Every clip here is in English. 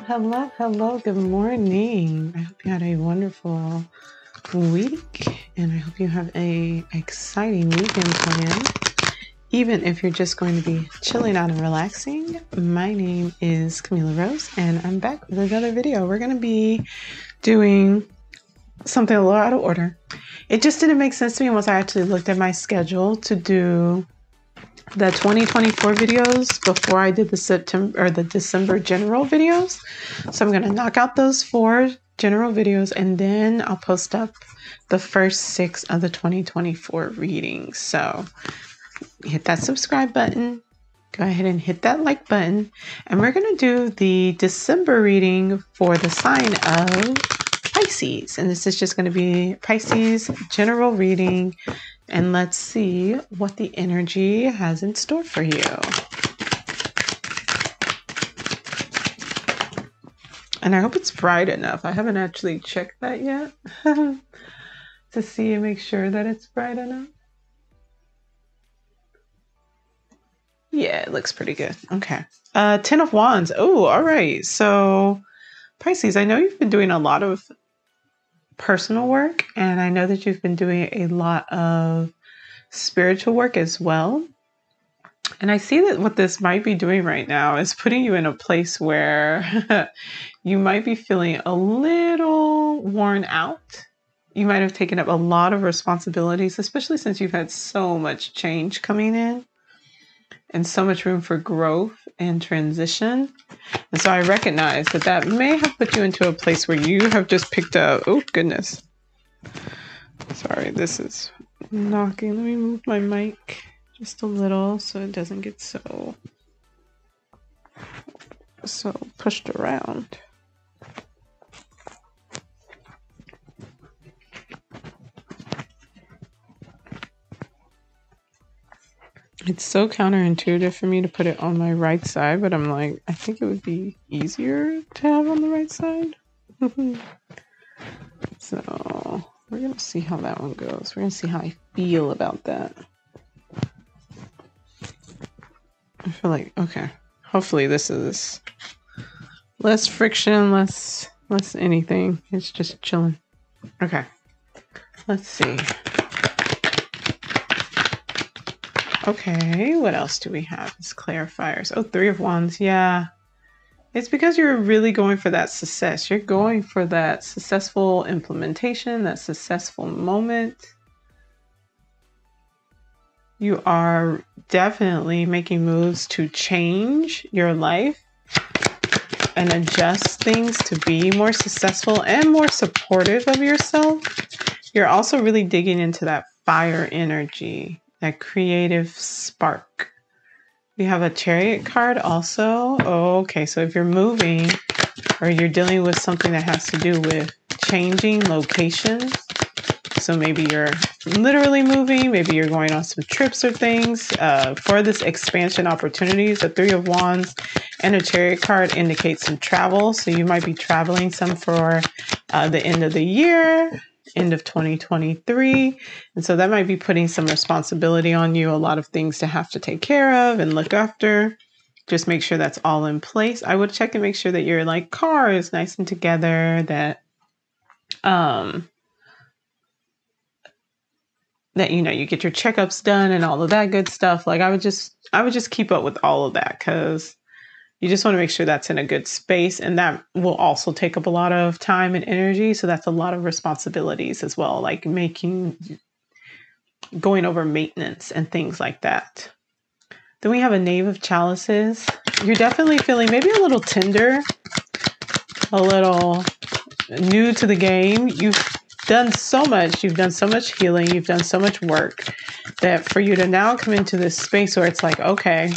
Hello. Good morning. I hope you had a wonderful week, and I hope you have a exciting weekend planned. Even if you're just going to be chilling out and relaxing. My name is Camila Rose, and I'm back with another video. We're going to be doing something a little out of order. It just didn't make sense to me once I actually looked at my schedule to do the 2024 videos before I did the December general videos. So I'm going to knock out those 4 general videos, and then I'll post up the first 6 of the 2024 readings. So hit that subscribe button, go ahead and hit that like button, and we're going to do the December reading for the sign of Pisces. And this is just going to be Pisces general reading. And let's see what the energy has in store for you. And I hope it's bright enough. I haven't actually checked that yet to see and make sure that it's bright enough. Yeah, it looks pretty good. Okay. 10 of Wands. Oh, all right. So Pisces, I know you've been doing a lot of personal work, and I know that you've been doing a lot of spiritual work as well. And I see that what this might be doing right now is putting you in a place where you might be feeling a little worn out. You might have taken up a lot of responsibilities, especially since you've had so much change coming in and so much room for growth and transition. And so I recognize that that may have put you into a place where you have just picked up, oh goodness. Sorry, this is knocking. Let me move my mic just a little so it doesn't get so pushed around. It's so counterintuitive for me to put it on my right side, but I'm like, I think it would be easier to have on the right side. So we're going to see how that one goes. We're going to see how I feel about that. I feel like, okay, hopefully this is less friction, less anything. It's just chilling. Okay, let's see. Okay, what else do we have as clarifiers? Oh, 3 of Wands. Yeah. It's because you're really going for that success. You're going for that successful implementation, that successful moment. You are definitely making moves to change your life and adjust things to be more successful and more supportive of yourself. You're also really digging into that fire energy, that creative spark. We have a Chariot card also. Oh, okay, so if you're moving or you're dealing with something that has to do with changing locations, so maybe you're literally moving, maybe you're going on some trips or things for this expansion opportunities. The 3 of Wands and a Chariot card indicates some travel. So you might be traveling some for the end of the year, end of 2023. And so that might be putting some responsibility on you, a lot of things to have to take care of and look after. Just make sure that's all in place. I would check and make sure that your car is nice and together, that you get your checkups done and all of that good stuff. I would just keep up with all of that, because you just want to make sure that's in a good space, and that will also take up a lot of time and energy. So that's a lot of responsibilities as well, like going over maintenance and things like that. Then we have a Knave of Chalices. You're definitely feeling maybe a little tender, a little new to the game. You've done so much. You've done so much healing. You've done so much work that for you to now come into this space where it's like, okay,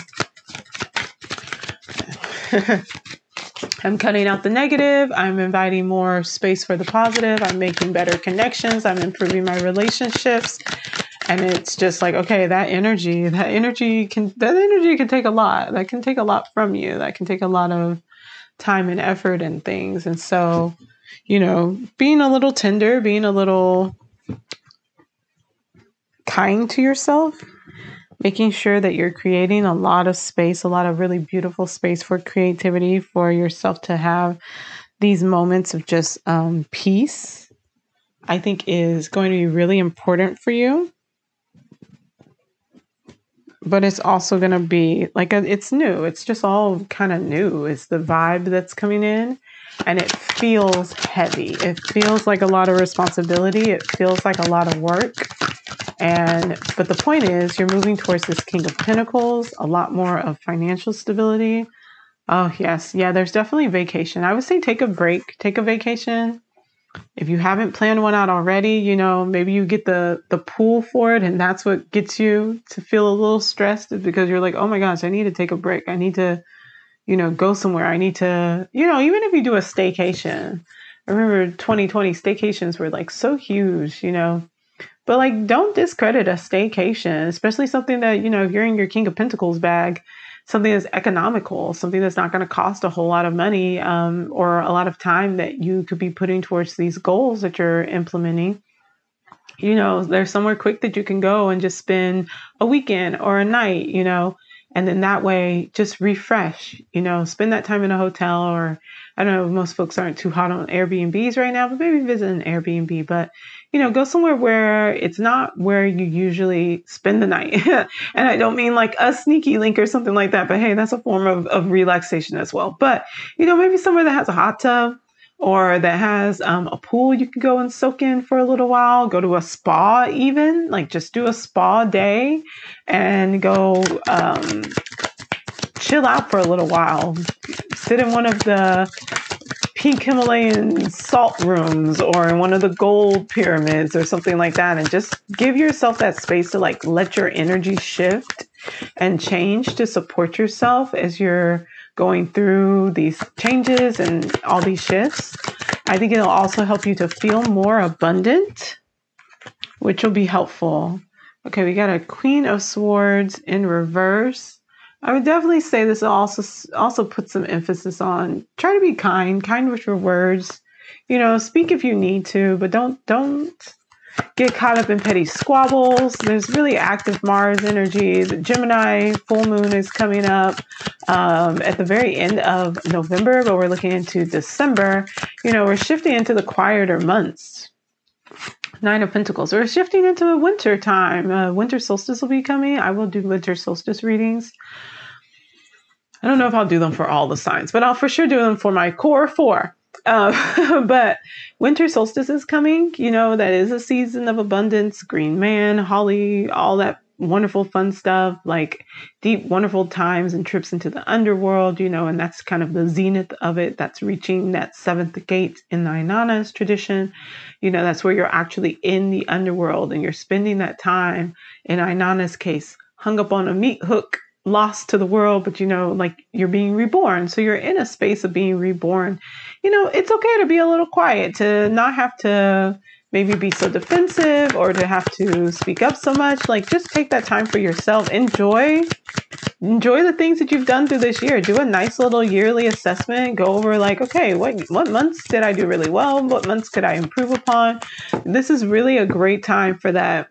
I'm cutting out the negative. I'm inviting more space for the positive. I'm making better connections. I'm improving my relationships. And it's just like, okay, that energy can take a lot. That can take a lot from you. That can take a lot of time and effort and things. And so, being a little tender, being a little kind to yourself making sure that you're creating a lot of space, a lot of really beautiful space for creativity, for yourself to have these moments of just peace, I think is going to be really important for you. But it's also going to be like, it's new. It's just all kind of new. It's the vibe that's coming in, and it feels heavy. It feels like a lot of responsibility. It feels like a lot of work. But the point is, you're moving towards this King of Pentacles, a lot more of financial stability. Oh, yes. Yeah, there's definitely vacation. I would say take a break, take a vacation. If you haven't planned one out already, you know, maybe you get the pull for it, and that's what gets you to feel a little stressed, because you're like, oh my gosh, I need to take a break. I need to, you know, go somewhere. I need to, you know, even if you do a staycation. I remember 2020 staycations were like so huge, you know. But like, don't discredit a staycation, especially something that, you know, if you're in your King of Pentacles bag, something that's economical, something that's not going to cost a whole lot of money or a lot of time that you could be putting towards these goals that you're implementing. You know, there's somewhere quick that you can go and just spend a weekend or a night, you know, and then that way just refresh, you know, spend that time in a hotel, or I don't know, most folks aren't too hot on Airbnbs right now, but maybe visit an Airbnb. But, you know, go somewhere where it's not where you usually spend the night. And I don't mean like a sneaky link or something like that, but hey, that's a form of relaxation as well. But, you know, maybe somewhere that has a hot tub, or that has a pool you can go and soak in for a little while, go to a spa even, like just do a spa day and go chill out for a little while. Sit in one of the pink Himalayan salt rooms or in one of the gold pyramids or something like that, and just give yourself that space to like let your energy shift and change to support yourself as you're going through these changes and all these shifts. I think it'll also help you to feel more abundant, which will be helpful. Okay, we got a Queen of Swords in reverse. I would definitely say this also put some emphasis on try to be kind with your words. You know, speak if you need to, but don't get caught up in petty squabbles. There's really active Mars energy. The Gemini full moon is coming up at the very end of November, but we're looking into December. You know, we're shifting into the quieter months. Nine of Pentacles. We're shifting into winter time. Winter solstice will be coming. I will do winter solstice readings. I don't know if I'll do them for all the signs, but I'll for sure do them for my core four. But winter solstice is coming. You know, that is a season of abundance, green man, holly, all that wonderful fun stuff, like deep, wonderful times and trips into the underworld, you know, and that's kind of the zenith of it. That's reaching that seventh gate in the Inanna's tradition. You know, that's where you're actually in the underworld and you're spending that time, in Inanna's case, hung up on a meat hook, lost to the world, but you know, like you're being reborn. So you're in a space of being reborn. You know, it's okay to be a little quiet, to not have to maybe be so defensive or to have to speak up so much. Like, just take that time for yourself. Enjoy the things that you've done through this year. Do a nice little yearly assessment. Go over like, okay, what months did I do really well? What months could I improve upon? This is really a great time for that.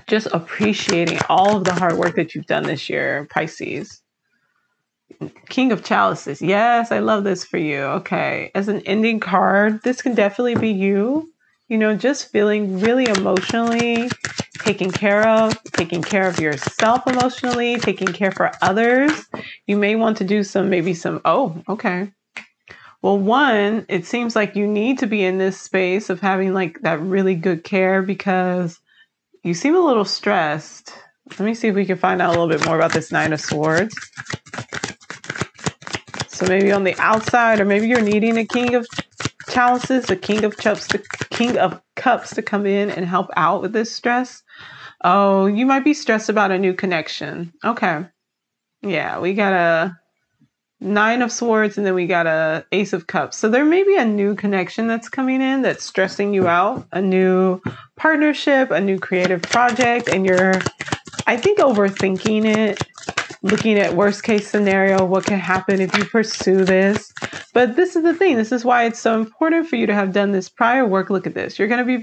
Just appreciating all of the hard work that you've done this year, Pisces. King of Chalices. Yes, I love this for you. Okay. As an ending card, this can definitely be you. You know, just feeling really emotionally taken care of yourself emotionally, taking care for others. You may want to do oh, okay. Well, one, it seems like you need to be in this space of having like that really good care, because you seem a little stressed. Let me see if we can find out a little bit more about this Nine of Swords. So maybe on the outside, or maybe you're needing a King of Chalices, the King of Cups to come in and help out with this stress. Oh, you might be stressed about a new connection. Okay. Yeah, we got a Nine of Swords and then we got a Ace of Cups. So there may be a new connection that's coming in that's stressing you out, a new partnership, a new creative project, and you're, I think, overthinking it, looking at worst case scenario, what can happen if you pursue this. But this is the thing. This is why it's so important for you to have done this prior work. Look at this. You're going to be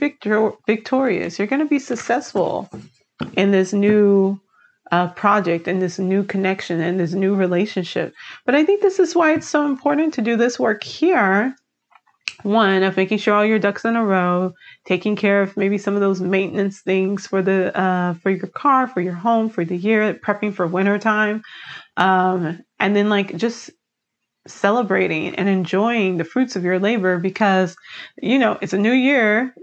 victorious. You're going to be successful in this new project and this new connection and this new relationship. But I think this is why it's so important to do this work here. One, of making sure all your ducks in a row, taking care of maybe some of those maintenance things for for your car, for your home, for the year, prepping for winter time. And then like just celebrating and enjoying the fruits of your labor, because, you know, it's a new year.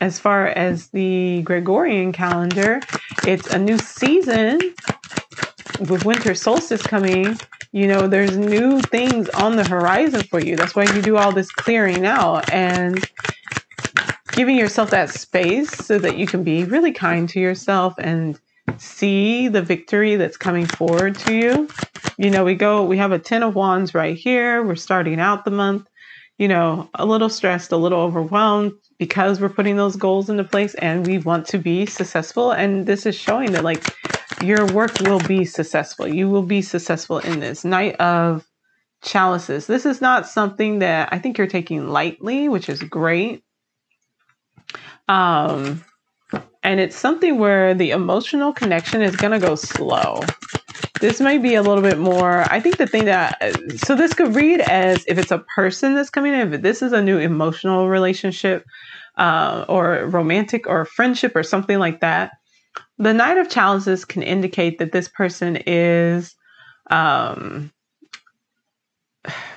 As far as the Gregorian calendar, it's a new season with winter solstice coming. You know, there's new things on the horizon for you. That's why you do all this clearing out and giving yourself that space so that you can be really kind to yourself and see the victory that's coming forward to you. You know, we have a 10 of Wands right here. We're starting out the month, you know, a little stressed, a little overwhelmed, because we're putting those goals into place and we want to be successful. And this is showing that like your work will be successful. You will be successful in this Knight of Chalices. This is not something that I think you're taking lightly, which is great. And it's something where the emotional connection is going to go slow. This might be a little bit more, I think the thing that, so this could read as if it's a person that's coming in, if this is a new emotional relationship, or romantic or friendship or something like that. The Knight of Chalices can indicate that this person is,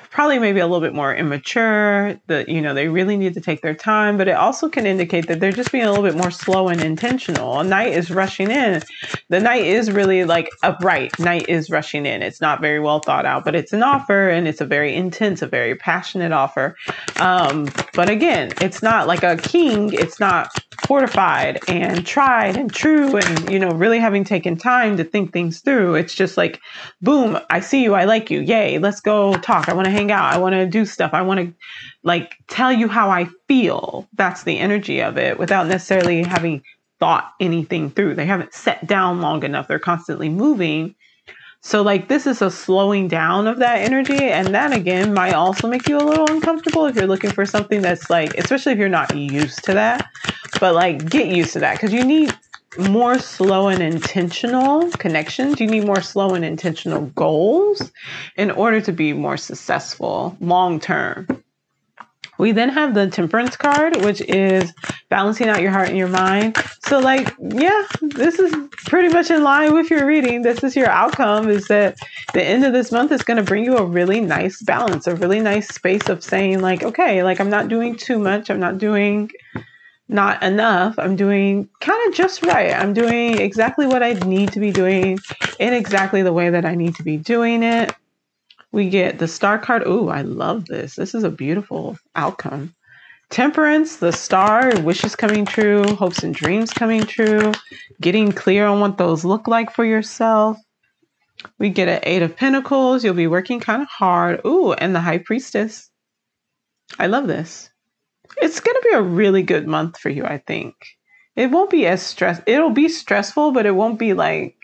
probably maybe a little bit more immature, that, you know, they really need to take their time, but it also can indicate that they're just being a little bit more slow and intentional. A knight is rushing in. The knight is really like upright. Knight is rushing in. It's not very well thought out, but it's an offer, and it's a very intense, a very passionate offer. But again, it's not like a king. It's not fortified and tried and true and, you know, really having taken time to think things through. It's just like, boom, I see you, I like you, yay, let's go talk, I want to hang out, I want to do stuff, I want to like tell you how I feel. That's the energy of it, without necessarily having thought anything through. They haven't sat down long enough. They're constantly moving. So like this is a slowing down of that energy. And that again might also make you a little uncomfortable if you're looking for something that's like, especially if you're not used to that, but like get used to that, because you need more slow and intentional connections. You need more slow and intentional goals in order to be more successful long term. We then have the Temperance card, which is balancing out your heart and your mind. So like, yeah, this is pretty much in line with your reading. This is your outcome, is that the end of this month is going to bring you a really nice balance, a really nice space of saying like, okay, like I'm not doing too much. I'm not doing not enough. I'm doing kind of just right. I'm doing exactly what I need to be doing in exactly the way that I need to be doing it. We get the Star card. Ooh, I love this. This is a beautiful outcome. Temperance, the Star, wishes coming true, hopes and dreams coming true, getting clear on what those look like for yourself. We get an 8 of Pentacles. You'll be working kind of hard. Ooh, and the High Priestess. I love this. It's going to be a really good month for you, I think. It won't be as it'll be stressful, but it won't be like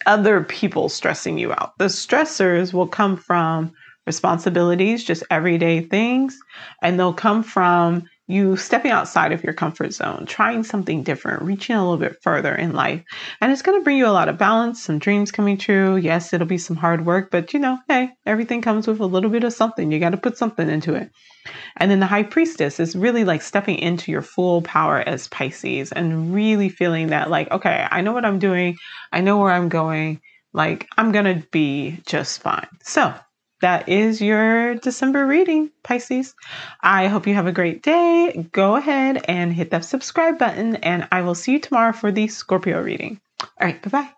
other people stressing you out. The stressors will come from responsibilities, just everyday things, and they'll come from you stepping outside of your comfort zone, trying something different, reaching a little bit further in life. And it's going to bring you a lot of balance, some dreams coming true. Yes, it'll be some hard work, but you know, hey, everything comes with a little bit of something. You got to put something into it. And then the High Priestess is really like stepping into your full power as Pisces and really feeling that like, okay, I know what I'm doing. I know where I'm going. Like, I'm going to be just fine. So that is your December reading, Pisces. I hope you have a great day. Go ahead and hit that subscribe button, and I will see you tomorrow for the Scorpio reading. All right, bye-bye.